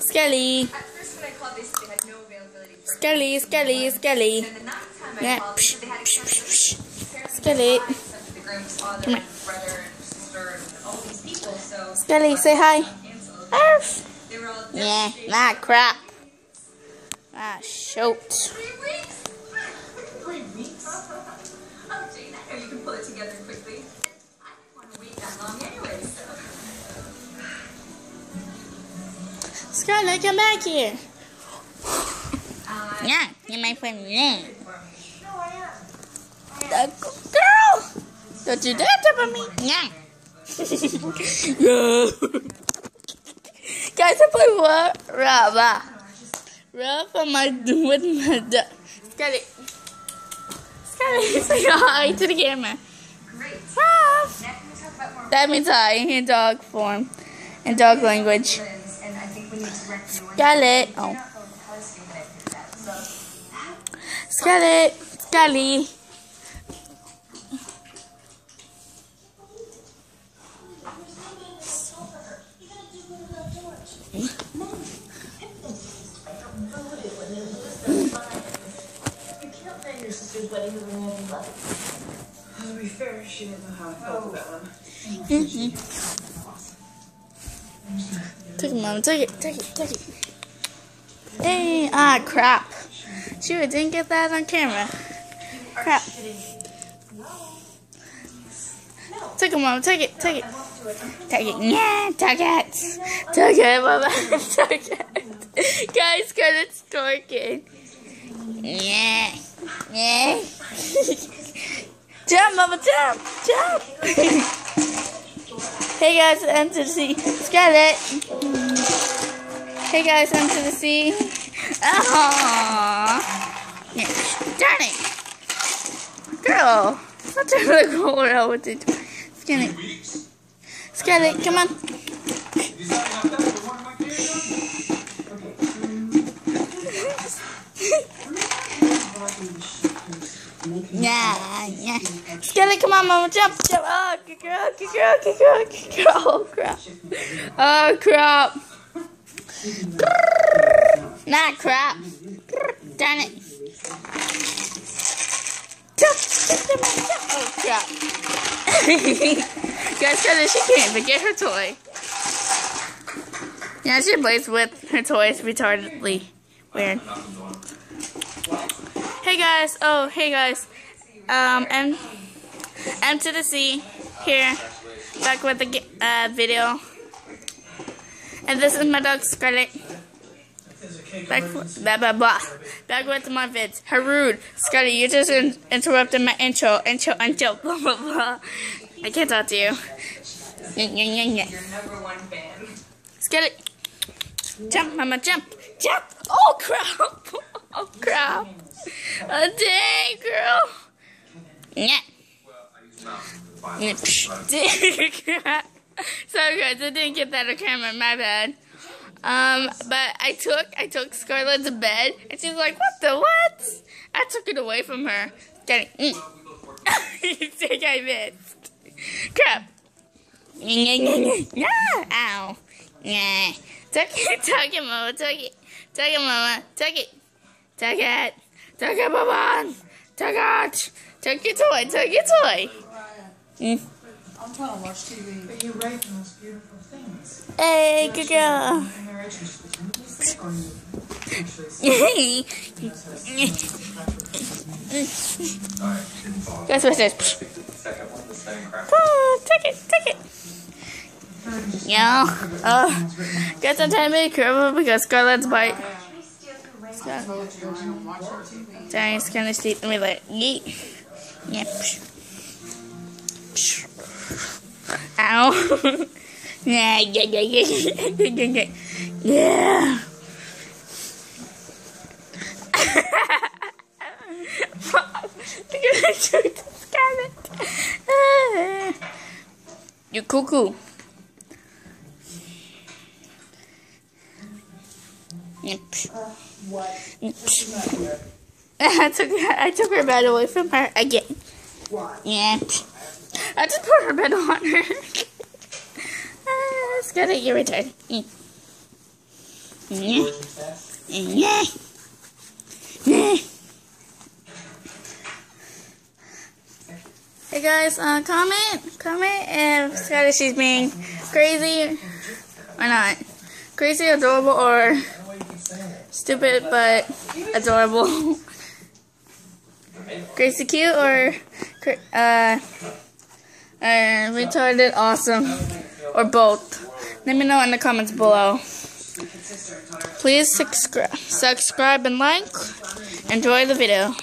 Skelly. At first when I called, they said they had no availability for Skelly, Skelly, Skelly. And the ninth time I Yeah. called, they said they had canceled. Skelly. The groom's father, Come here. brother, and sister, and all these people, so Skelly, say hi. canceled. Arf. They were all Yeah, devastated. nah, crap. Ah, shoot. 3 weeks? 3 weeks? Oh, Jane, I know you can pull it together quickly. I didn't want to wait that long anyway, so. Scarlett, come back here. Yeah, you're my friend. Yeah. No, I am. Girl! Don't you dare tap on me. Yeah. Yeah. Guys, I play what? Rub on my with my duck. Scarlett. Scarlett, say hi to the camera. Great. Ruff. Next, we talk about more That means hi in dog form. In dog language. violence, and I think we need to rent new ones. Scarlett. Oh. You're not going to tell us stupid like that, so. Scarlett. Scully. To be fair, she didn't know how I felt about him. Take it, Mom. Take it. Hey, ah, crap. Shoot, I didn't get that on camera. Crap. Take it, Mom. Take it. Take it. Yeah, take it. Take it, Mama. Take it. Guys, Scarlett's twerking. Yeah. Jump, Mama, jump. Hey guys, I'm to the sea. Scarlett. Hey guys, I'm to the sea. Aww. Yeah. Darn it. Girl. I'm trying to go around with it. Scarlett, come on. Yeah. Scarlett, come on, Mama, jump. Oh, good girl. Oh, crap. Oh, crap. Not crap. Darn it. Jump. Oh, crap. Guys, Scarlett, she can't even get her toy. Yeah, she plays with her toys retardedly. Weird. Hey guys, M to the C here, back with the video, and this is my dog Scarlett. Back with my vids. How rude, Scarlett! You just interrupted my intro. Blah blah blah. I can't talk to you. Your number one fan. Scarlett, jump, Mama, jump. Oh crap! Oh crap! Oh dang, girl! Yeah. Sorry guys, I didn't get that on camera. My bad. But I took Scarlett to bed, and she's like, "What? I took it away from her." You think I missed? Crap. Ow. Yeah. Take it, Mama. Take it, Mama. Take it, Mama. Take it. Take your toy. I'm trying to watch TV. But you write the most beautiful things. Hey, good girl. Guys, what's this? Oh, take it. Yeah. Guys, I'm trying to be careful because Scarlett's bite. Sorry, it's kind of steep. Let me let it yeet. Yep. Ow. Yeah. Look at that shirt, Scarlett. You cuckoo. Yep. What? I took her bed away from her again. What? Yeah. I just put her bed on her. It's gonna get returned. Yeah. Yeah. Yeah. Hey guys, comment if Scarlett, she's being crazy or not. Crazy, adorable, or stupid but adorable. Crazy, cute, or retarded, awesome, or both. Let me know in the comments below. Please subscribe and like. Enjoy the video.